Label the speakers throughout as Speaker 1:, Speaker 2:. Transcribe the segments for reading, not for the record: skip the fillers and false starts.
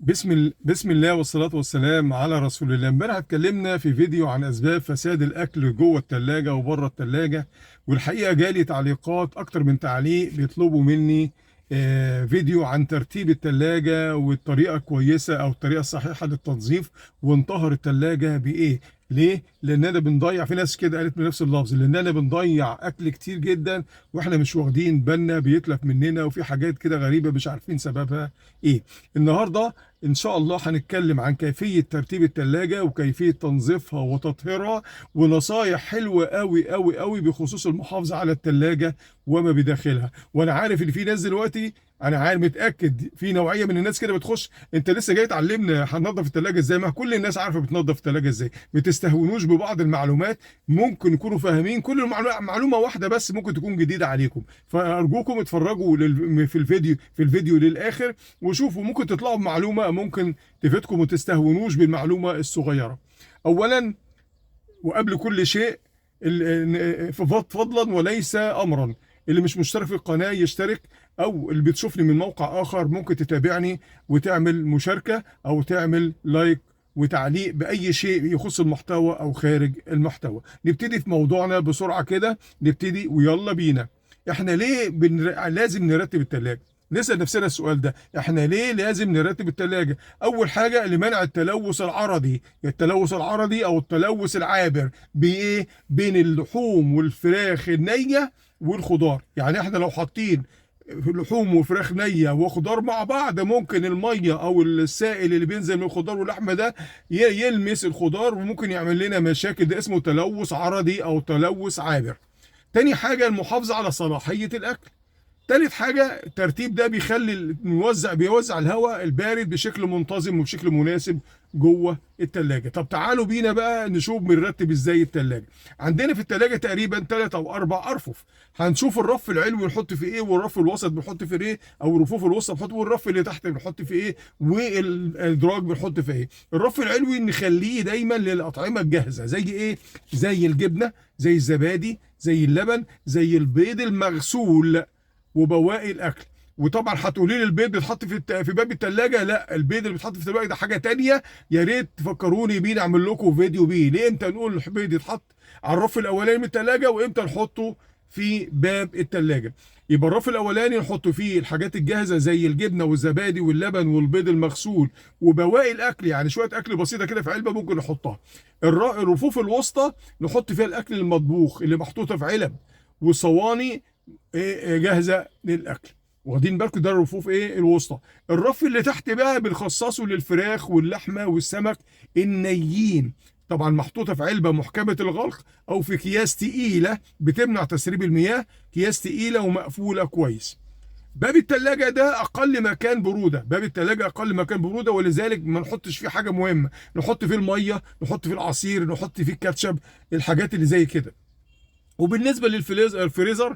Speaker 1: بسم الله والصلاة والسلام على رسول الله. امبارح اتكلمنا في فيديو عن أسباب فساد الأكل جوه التلاجة وبره التلاجة، والحقيقة جالي تعليقات أكتر من تعليق بيطلبوا مني فيديو عن ترتيب التلاجة والطريقة كويسة أو الطريقة الصحيحة للتنظيف ونطهر التلاجة بإيه. ليه؟ لأننا بنضيع، في ناس كده قالت بنفس اللفظ، لأننا بنضيع أكل كتير جدا وإحنا مش واخدين بالنا، بيتلف مننا وفي حاجات كده غريبة مش عارفين سببها إيه. النهاردة إن شاء الله هنتكلم عن كيفية ترتيب التلاجة وكيفية تنظيفها وتطهيرها، ونصايح حلوة قوي قوي قوي بخصوص المحافظة على التلاجة وما بداخلها. وأنا عارف إن في ناس دلوقتي، أنا عارف متأكد في نوعية من الناس كده بتخش: أنت لسه جاي تعلمنا هننظف التلاجة إزاي؟ ما كل الناس عارفة بتنظف التلاجة إزاي. ما تستهونوش ببعض المعلومات، ممكن يكونوا فاهمين كل معلومة واحدة بس ممكن تكون جديدة عليكم. فأرجوكم اتفرجوا في الفيديو للآخر وشوفوا، ممكن تطلعوا بمعلومة ممكن تفيدكم وتستهونوش بالمعلومة الصغيرة. أولا وقبل كل شيء، فضلا وليس أمرا، اللي مش مشترك في القناة يشترك، أو اللي بتشوفني من موقع آخر ممكن تتابعني وتعمل مشاركة أو تعمل لايك وتعليق بأي شيء يخص المحتوى أو خارج المحتوى. نبتدي في موضوعنا بسرعة كده، نبتدي ويلا بينا. احنا ليه لازم نرتب التلاجة؟ نسأل نفسنا السؤال ده، احنا ليه لازم نرتب التلاجة؟ اول حاجة لمنع التلوث العرضي، التلوث العرضي او التلوث العابر بايه؟ بين اللحوم والفراخ النية والخضار. يعني احنا لو حاطين لحوم وفراخ نية وخضار مع بعض، ممكن المية او السائل اللي بينزل من الخضار واللحمة ده يلمس الخضار وممكن يعمل لنا مشاكل. ده اسمه تلوث عرضي او تلوث عابر. تاني حاجة المحافظة على صلاحية الأكل. تالت حاجة الترتيب ده بيخلي بيوزع الهواء البارد بشكل منتظم وبشكل مناسب جوه التلاجة. طب تعالوا بينا بقى نشوف بنرتب ازاي التلاجة. عندنا في التلاجة تقريبا 3 أو 4 أرفف. هنشوف الرف العلوي نحط فيه ايه، والرف الوسط بنحط فيه ايه، او الرفوف الوسط بنحط، والرف اللي تحت بنحط فيه ايه، والادراج بنحط فيه ايه. الرف العلوي نخليه دايما للأطعمة الجاهزة، زي ايه؟ زي الجبنة، زي الزبادي، زي اللبن، زي البيض المغسول وبواقي الاكل. وطبعا هتقولي لي البيض بيتحط في باب الثلاجه. لا، البيض اللي بيتحط في الثلاجه ده حاجه تانية. يا ريت تفكروني بيه، نعمل لكم فيديو بيه ليه امتى نقول البيض يتحط على الرف الاولاني من الثلاجه وامتى نحطه في باب الثلاجه. يبقى الرف الاولاني نحط فيه الحاجات الجاهزه زي الجبنه والزبادي واللبن والبيض المغسول وبواقي الاكل، يعني شويه اكل بسيطه كده في علبه ممكن نحطها. الرفوف الوسطى نحط فيها الاكل المطبوخ اللي محطوطه في علب وصواني جاهزه للاكل. واخدين بالكم؟ ده الرفوف الوسطى. الرف اللي تحت بقى بنخصصه للفراخ واللحمه والسمك النيين، طبعا محطوطه في علبه محكمه الغلق او في اكياس تقيله بتمنع تسريب المياه، اكياس تقيله ومقفوله كويس. باب التلاجة ده أقل مكان برودة، باب التلاجة أقل مكان برودة، ولذلك ما نحطش فيه حاجة مهمة. نحط فيه المية، نحط فيه العصير، نحط فيه الكاتشب، الحاجات اللي زي كده. وبالنسبه للفريزر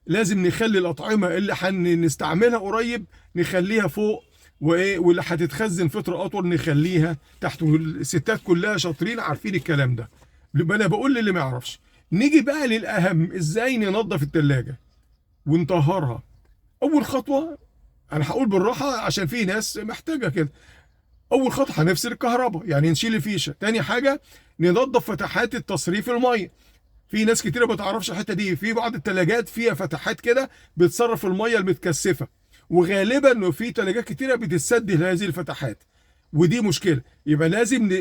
Speaker 1: لازم نخلي الاطعمه اللي هنستعملها قريب نخليها فوق، واللي هتتخزن فتره اطول نخليها تحت. الستات كلها شاطرين عارفين الكلام ده، انا بقول للي ما يعرفش. نيجي بقى للاهم، ازاي ننظف التلاجة ونطهرها. اول خطوه، انا هقول بالراحه عشان في ناس محتاجه كده. اول خطوه هنفصل الكهرباء، يعني نشيل الفيشه. تاني حاجه ننظف فتحات التصريف الميه. في ناس كتيره ما تعرفش الحته دي، في بعض الثلاجات فيها فتحات كده بتصرف الميه المتكثفه، وغالبا في ثلاجات كتيره بتسد هذه الفتحات، ودي مشكله. يبقى لازم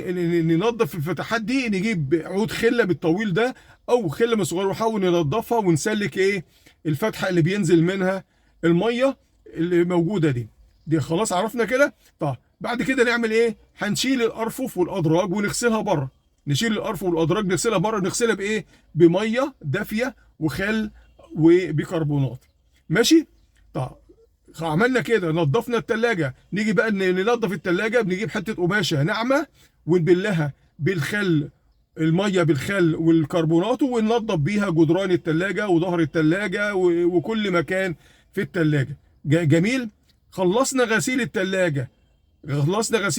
Speaker 1: ننظف الفتحات دي، نجيب عود خله بالطويل ده او خله من صغير ونحاول ننظفها ونسلك الفتحه اللي بينزل منها الميه اللي موجوده دي خلاص عرفنا كده. طب بعد كده نعمل ايه؟ هنشيل الارفف والادراج ونغسلها بره. نشيل الارفف والادراج نغسلها بره. نغسلها بايه؟ بميه دافيه وخل وبيكربونات. ماشي؟ طب عملنا كده، نظفنا التلاجة. نيجي بقى ننظف التلاجة، بنجيب حته قماشه ناعمه ونبلها بالخل، الميه بالخل والكربونات، وننظف بيها جدران التلاجة وظهر التلاجة وكل مكان في التلاجة. جميل. خلصنا غسيل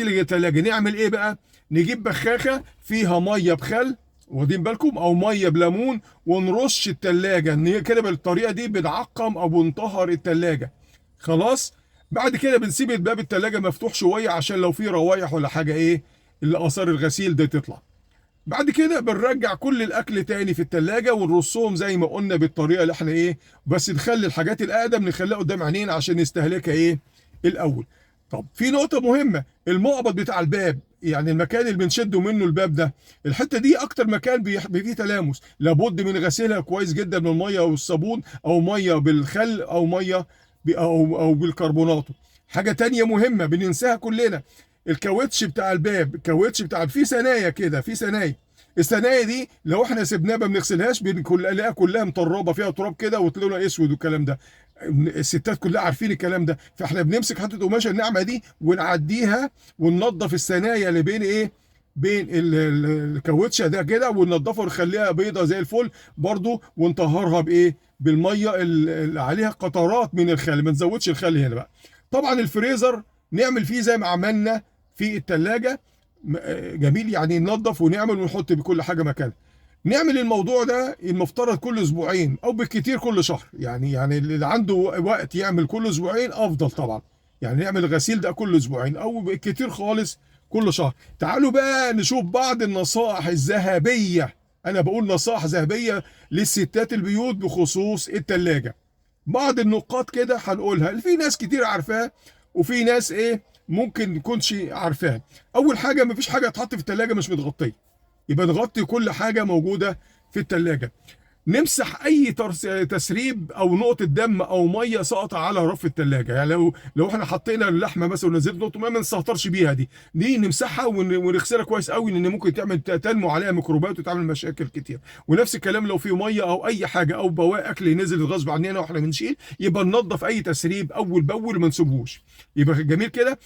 Speaker 1: التلاجة، نعمل ايه بقى؟ نجيب بخاخه فيها ميه بخل، واخدين بالكم، او ميه بليمون، ونرش التلاجة. ان هي كده بالطريقه دي بنعقم او بنطهر التلاجة. خلاص. بعد كده بنسيب باب التلاجة مفتوح شويه عشان لو في روايح ولا حاجه ايه اللي اثار الغسيل ده تطلع. بعد كده بنرجع كل الاكل تاني في التلاجة ونرصهم زي ما قلنا بالطريقه اللي احنا ايه، بس نخلي الحاجات الاقدم نخليها قدام عينينا عشان نستهلكها ايه الاول. طب في نقطه مهمه، المقبض بتاع الباب، يعني المكان اللي بنشده منه الباب ده، الحته دي اكتر مكان فيه تلامس، لابد من غسيلها كويس جدا بالميه والصابون، او ميه بالخل، او ميه او بالكربوناتو. حاجه تانية مهمه بننساها كلنا، الكاوتش بتاع الباب، الكاوتش بتاع في ثنايا كده، في ثنايا، الثنايا دي لو احنا سيبناها ما بنغسلهاش نلاقيها كلها مطربه فيها تراب كده وتلاقيها اسود والكلام ده. الستات كلها عارفين الكلام ده، فاحنا بنمسك حته قماشه الناعمه دي ونعديها وننظف الثنايا اللي بين ايه، بين الكاوتشه ده كده، وننضفها ونخليها بيضه زي الفل برضو، ونطهرها بايه، بالميه اللي عليها قطرات من الخل، ما نزودش الخل هنا بقى. طبعا الفريزر نعمل فيه زي ما عملنا في التلاجة، جميل، يعني ننظف ونعمل ونحط بكل حاجه مكانها. نعمل الموضوع ده المفترض كل اسبوعين او بالكتير كل شهر، يعني اللي عنده وقت يعمل كل اسبوعين افضل طبعا، يعني نعمل الغسيل ده كل اسبوعين او بالكتير خالص كل شهر. تعالوا بقى نشوف بعض النصائح الذهبيه، انا بقول نصائح ذهبيه للستات البيوت بخصوص التلاجة. بعض النقاط كده هنقولها، في ناس كتير عارفاها وفي ناس ايه ممكن نكونش عارفاها. اول حاجه، مفيش حاجه تحط في التلاجة مش متغطيه، يبقى نغطي كل حاجه موجوده في التلاجة. نمسح اي تسريب او نقطه دم او ميه ساقطه على رف التلاجة، يعني لو احنا حطينا اللحمه مثلا ونزلت نقطه ميه ما نستهترش بيها، دي نمسحها ونغسلها كويس قوي، لان ممكن تنمو عليها ميكروبات وتعمل مشاكل كتير. ونفس الكلام لو في ميه او اي حاجه او بواقي اكل نزل غصب عننا واحنا بنشيل، يبقى ننظف اي تسريب اول باول ما نسيبهوش. يبقى جميل كده.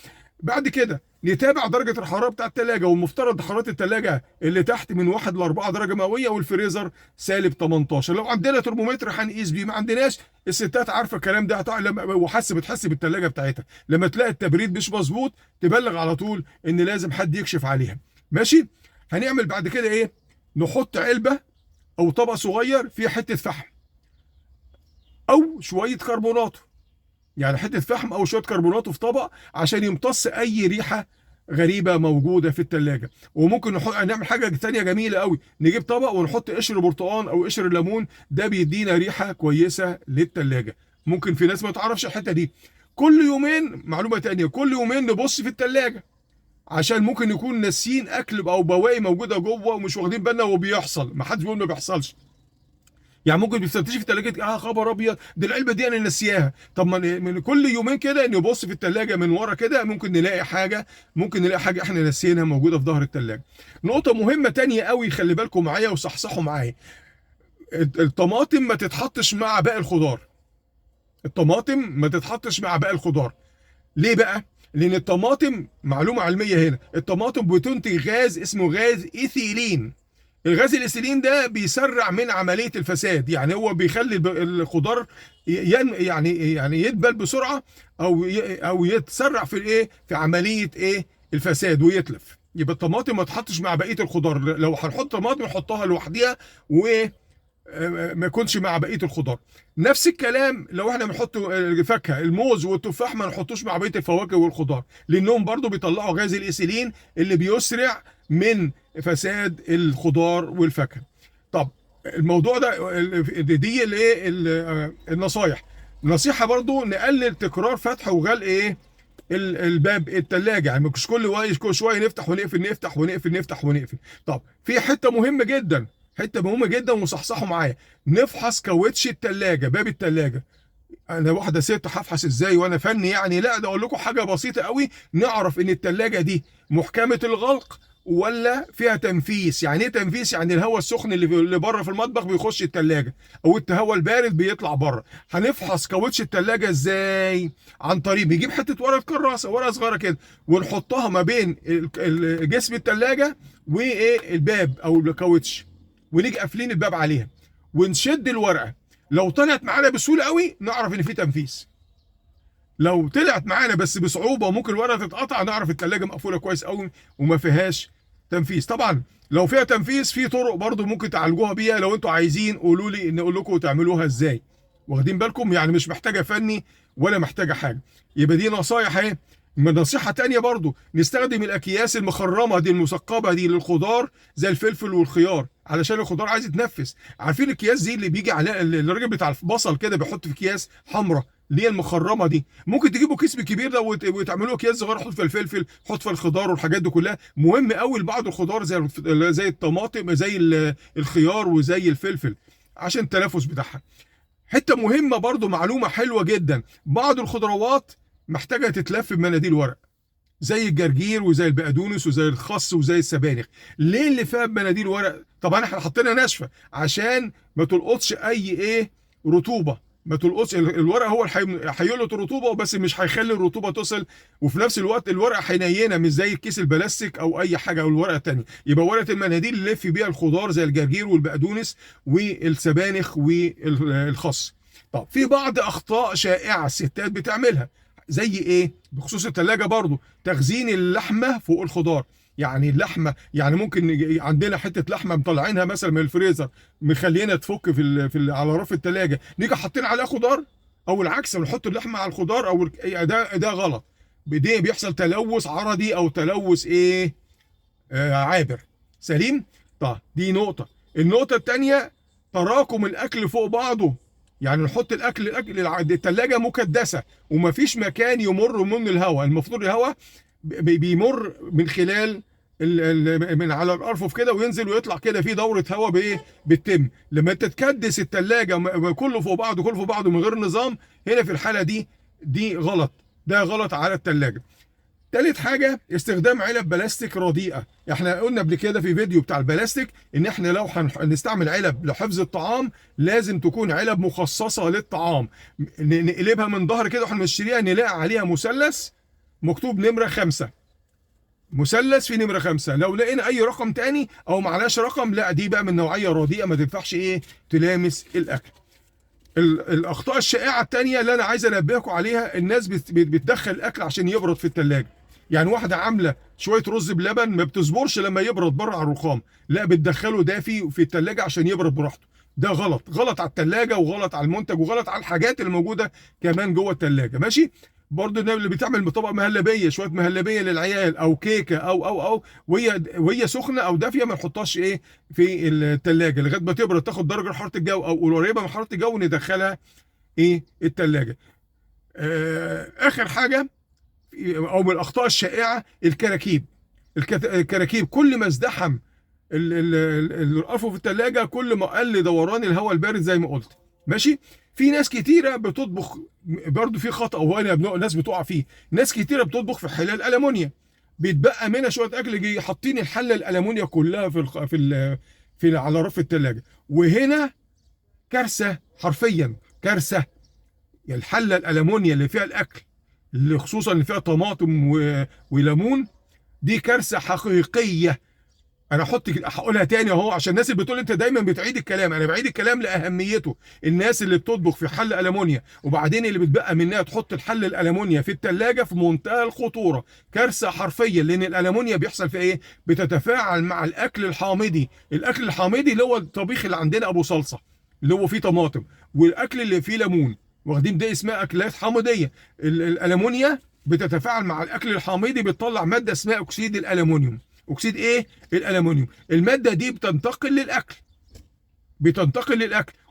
Speaker 1: بعد كده نتابع درجة الحرارة بتاع التلاجة، والمفترض حرارة التلاجة اللي تحت من 1 ل 4 درجة مئوية، والفريزر سالب 18. لو عندنا ترمومتر هنقيس بيه، ما عندناش الستات عارفة الكلام ده، بتحس بالتلاجة بتاعتها لما تلاقي التبريد مش مظبوط تبلغ على طول ان لازم حد يكشف عليها. ماشي. هنعمل بعد كده ايه، نحط علبة او طبق صغير فيه حتة فحم او شوية كربوناتو، يعني حته فحم او شويه كربونات في طبق عشان يمتص اي ريحه غريبه موجوده في الثلاجه. وممكن نعمل حاجه ثانيه جميله قوي، نجيب طبق ونحط قشر برتقان او قشر ليمون، ده بيدينا ريحه كويسه للثلاجه. ممكن في ناس ما تعرفش الحته دي. كل يومين، معلومه ثانيه، كل يومين نبص في الثلاجه، عشان ممكن نكون ناسيين اكل او بواقي موجوده جوه ومش واخدين بالنا وبيحصل، ما حدش بيقول ما بيحصلش. يعني ممكن بتفتشي في الثلاجه، خبر ابيض دي العلبه دي انا ناسياها. طب ما من كل يومين كده نبص في الثلاجه من ورا كده، ممكن نلاقي حاجه، احنا ناسيينها موجوده في ظهر الثلاجه. نقطه مهمه تانية قوي، خلي بالكم معايا وصحصحوا معايا، الطماطم ما تتحطش مع باقي الخضار. الطماطم ما تتحطش مع باقي الخضار. ليه بقى؟ لان الطماطم، معلومه علميه هنا، الطماطم بتنتج غاز اسمه غاز ايثيلين. الغاز الايثيلين ده بيسرع من عمليه الفساد، يعني هو بيخلي الخضار يعني يدبل بسرعه، او يتسرع في الايه، في عمليه ايه، الفساد ويتلف. يبقى الطماطم ما تحطش مع بقيه الخضار، لو هنحط طماطم نحطها لوحديها ما يكونش مع بقيه الخضار. نفس الكلام لو احنا بنحط فاكهه، الموز والتفاح ما نحطوش مع بقيه الفواكه والخضار، لانهم برضو بيطلعوا غاز الايثيلين اللي بيسرع من فساد الخضار والفاكهه. طب الموضوع ده، دي الايه، النصايح. نصيحه برضو نقلل تكرار فتح وغلق ايه، الباب الثلاجه، يعني مش كل شويه نفتح ونقفل، نفتح ونقفل، نفتح ونقفل. طب في حته مهمه جدا، ومصحصحوا معايا، نفحص كاوتش الثلاجه، باب الثلاجه. انا واحده ست هفحص ازاي وانا فني يعني؟ لا، ده اقول لكم حاجه بسيطه قوي، نعرف ان الثلاجه دي محكمه الغلق ولا فيها تنفيس. يعني ايه تنفيس؟ يعني الهواء السخن اللي بره في المطبخ بيخش الثلاجه، او الهواء البارد بيطلع بره. هنفحص كاوتش الثلاجه ازاي؟ عن طريق بيجيب حته ورقه كراسه، ورقه صغيره كده، ونحطها ما بين جسم الثلاجه وايه، الباب او الكاوتش، ونيجي قافلين الباب عليها ونشد الورقه. لو طلعت معانا بسهوله قوي نعرف ان في تنفيذ، لو طلعت معانا بس بصعوبه وممكن الورقه تتقطع نعرف الثلاجه مقفوله كويس قوي وما فيهاش تنفيذ. طبعا لو فيها تنفيذ في طرق برضو ممكن تعالجوها بيها، لو انتوا عايزين قولوا لي ان اقول لكم تعملوها ازاي. واخدين بالكم؟ يعني مش محتاجه فني ولا محتاجه حاجه. يبقى دي نصايح اهي. من نصيحه تانية برضو، نستخدم الاكياس المخرمه دي المثقبه دي للخضار زي الفلفل والخيار، علشان الخضار عايز يتنفس. عارفين الاكياس دي اللي بيجي عليها الراجل بتاع البصل كده بيحط في اكياس حمراء اللي هي المخرمه دي؟ ممكن تجيبوا كيس كبير ده وتعملوه اكياس صغيره، حط في الفلفل، حط في الخضار والحاجات دي كلها. مهم قوي لبعض الخضار زي الطماطم، زي الخيار وزي الفلفل، عشان التنفس بتاعها. حته مهمه برضو، معلومه حلوه جدا، بعض الخضروات محتاجه تتلف بمناديل ورق، زي الجرجير وزي البقدونس وزي الخس وزي السبانخ. ليه اللي فيها بمناديل ورق؟ طبعا احنا حطينا ناشفه عشان ما تلقطش اي رطوبه، ما تلقطش الورق، هو اللي هيلقط الرطوبه بس مش هيخلي الرطوبه تصل. وفي نفس الوقت الورقه حنينه مش زي الكيس البلاستيك او اي حاجه او الورقه الثانيه. يبقى ورقه المناديل اللي نلف بيها الخضار زي الجرجير والبقدونس والسبانخ والخس. طب في بعض اخطاء شائعه الستات بتعملها، زي ايه؟ بخصوص الثلاجه برضو، تخزين اللحمه فوق الخضار. يعني اللحمه، يعني ممكن عندنا حته لحمه مطلعينها مثلا من الفريزر، مخلينا تفك على رف الثلاجه، نيجي حاطين عليها خضار، او العكس نحط اللحمه على الخضار، او ده غلط. بدي بيحصل تلوث عرضي او تلوث عابر. سليم. طيب دي نقطه. النقطه الثانيه، تراكم الاكل فوق بعضه. يعني نحط الاكل الثلاجه مكدسه ومفيش مكان يمر منه الهواء. المفروض الهواء بيمر من خلال من على الارفف كده وينزل ويطلع كده، في دوره هواء بتتم. لما انت تكدس الثلاجه كله فوق بعضه كله فوق بعضه من غير نظام، هنا في الحاله دي غلط، ده غلط على الثلاجه. تالت حاجة، استخدام علب بلاستيك رديئة. احنا قلنا قبل كده في فيديو بتاع البلاستيك ان احنا لو هنستعمل علب لحفظ الطعام لازم تكون علب مخصصة للطعام. نقلبها من ظهر كده واحنا بنشتريها، نلاقي عليها مثلث مكتوب نمرة 5، مثلث في نمرة 5. لو لقينا اي رقم تاني او معلاش رقم، لا دي بقى من نوعية رديئة، ما تنفعش تلامس الاكل. الاخطاء الشائعه الثانيه اللي انا عايز انبهكم عليها، الناس بتدخل الاكل عشان يبرد في الثلاجه. يعني واحده عامله شويه رز بلبن ما بتصبرش لما يبرد بره على الرخام، لا بتدخله دافي في الثلاجه عشان يبرد براحته. ده غلط، غلط على الثلاجه وغلط على المنتج وغلط على الحاجات اللي موجوده كمان جوه الثلاجه. ماشي. برضه الناس اللي بتعمل طبق مهلبيه، شويه مهلبيه للعيال او كيكه او وهي سخنه او دافيه، ما نحطهاش في الثلاجه لغايه ما تبرد، تاخد درجه حراره الجو او قريبه من حراره الجو، وندخلها الثلاجه. اخر حاجه او من الاخطاء الشائعه، الكراكيب. الكراكيب كل ما ازدحم الرفوف في الثلاجه كل ما قل دوران الهواء البارد زي ما قلت. ماشي. في ناس كتيره بتطبخ برضو في خطأ، وهنا ناس بتقع فيه. ناس كتيره بتطبخ في حلال الالومنيا، بيتبقى منها شويه اكل، يجي حاطين الحله الالومنيا كلها في على رف الثلاجه. وهنا كارثه، حرفيا كارثه. الحله الالومنيا اللي فيها الاكل، اللي خصوصا اللي فيها طماطم وليمون، دي كارثه حقيقيه. انا هقولها تاني اهو، عشان الناس اللي بتقول انت دايما بتعيد الكلام، انا بعيد الكلام لاهميته. الناس اللي بتطبخ في حله المونيا وبعدين اللي بتبقى منها تحط الحل الالومنيا في الثلاجه، في منتهى الخطوره، كارثه حرفيا. لان الالومنيا بيحصل في بتتفاعل مع الاكل الحامضي. الاكل الحامضي اللي هو الطبيخ اللي عندنا ابو صلصه، اللي هو فيه طماطم، والاكل اللي فيه ليمون، واخدين ده اسمها اكلات حامضيه. الالومنيا بتتفاعل مع الاكل الحامضي، بتطلع ماده اسمها اكسيد الالومنيوم. اكسيد الالومنيوم. الماده دي بتنتقل للاكل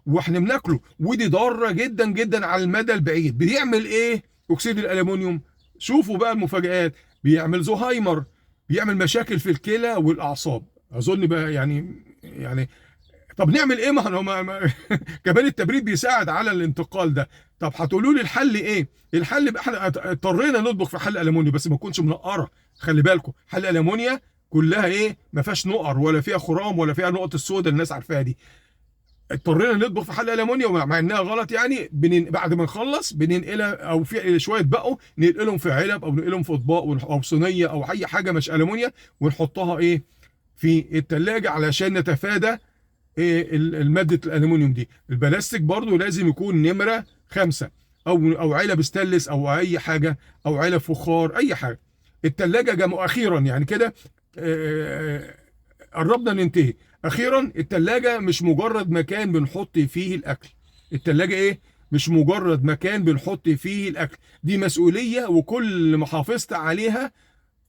Speaker 1: واحنا بناكله، ودي ضاره جدا جدا على المدى البعيد. بيعمل اكسيد الالومنيوم؟ شوفوا بقى المفاجآت، بيعمل زهايمر، بيعمل مشاكل في الكلى والاعصاب. اظن بقى يعني طب نعمل ايه؟ كمان التبريد بيساعد على الانتقال ده. طب هتقولوا لي الحل الحل بقى احنا اضطرينا نطبخ في حل المونيا، بس ما تكونش منقره. خلي بالكم حل الالومنيا كلها ما فيهاش نقر ولا فيها خرام ولا فيها نقط السوداء الناس عارفاها دي. اضطرينا نطبخ في حل الالومنيا مع انها غلط. بعد ما نخلص بننقلها، او في شويه بقوا ننقلهم في علب او ننقلهم في اطباق او صينيه او اي حاجه مش الومنيا، ونحطها في الثلاجه علشان نتفادى المادة الألمنيوم دي. البلاستيك برضو لازم يكون نمرة 5، أو علب ستانلس أو أي حاجة، أو علب فخار، أي حاجة. التلاجة أخيرا كده قربنا ننتهي. أخيرا التلاجة مش مجرد مكان بنحط فيه الأكل. التلاجة مش مجرد مكان بنحط فيه الاكل. دي مسؤوليه، وكل ما حافظت عليها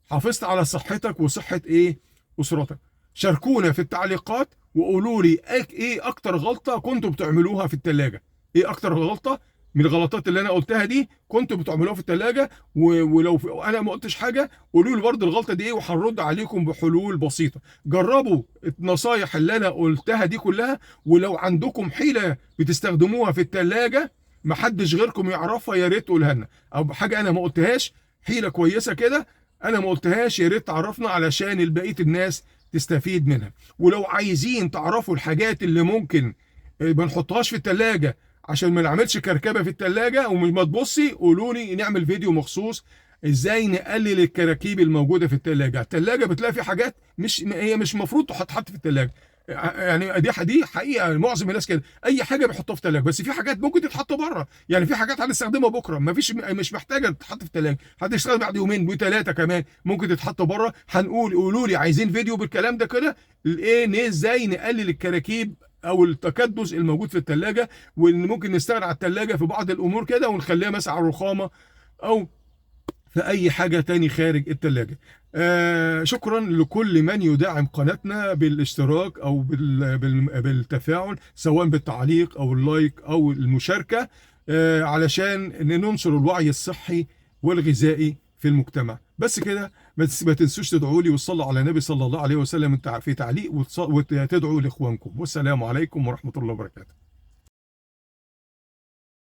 Speaker 1: حافظت على صحتك وصحه ايه اسرتك. شاركونا في التعليقات وقولوا لي ايه اكتر غلطه كنتوا بتعملوها في الثلاجه. ايه اكتر غلطه من الغلطات اللي انا قلتها دي كنتوا بتعملوها في الثلاجه، ولو انا ما قلتش حاجه قولوا لي برضه الغلطه دي ايه، وهنرد عليكم بحلول بسيطه. جربوا النصايح اللي انا قلتها دي كلها، ولو عندكم حيله بتستخدموها في الثلاجه محدش غيركم يعرفها يا ريت تقولها لنا، او حاجه انا ما قلتهاش، حيله كويسه كده انا ما قلتهاش يا ريت تعرفنا علشان بقيه الناس تستفيد منها. ولو عايزين تعرفوا الحاجات اللي ممكن ما نحطهاش في التلاجة عشان ما نعملش كركبة في التلاجة ومش ما تبصي، قولوا لي نعمل فيديو مخصوص ازاي نقلل الكراكيب الموجودة في التلاجة. التلاجة بتلاقي في حاجات هي مش المفروض تحط في التلاجة. يعني دي حقيقه معظم الناس كده، اي حاجه بيحطوها في الثلاجه، بس في حاجات ممكن تتحط بره. يعني في حاجات هنستخدمها بكره ما فيش، مش محتاجه تتحط في الثلاجه، هتشتغل بعد يومين وثلاثه كمان ممكن تتحط بره. قولوا لي عايزين فيديو بالكلام ده كده، ايه ازاي نقلل الكراكيب او التكدس الموجود في الثلاجه، وان ممكن نستغنى عن الثلاجه في بعض الامور كده ونخليها مثلا على الرخامه او في اي حاجه تاني خارج الثلاجه. شكرا لكل من يدعم قناتنا بالاشتراك او بالتفاعل، سواء بالتعليق او اللايك او المشاركه، علشان ننشر الوعي الصحي والغذائي في المجتمع. بس كده، ما تنسوش تدعوا لي وتصلوا على النبي صلى الله عليه وسلم في تعليق، وتدعوا لاخوانكم. والسلام عليكم ورحمه الله وبركاته.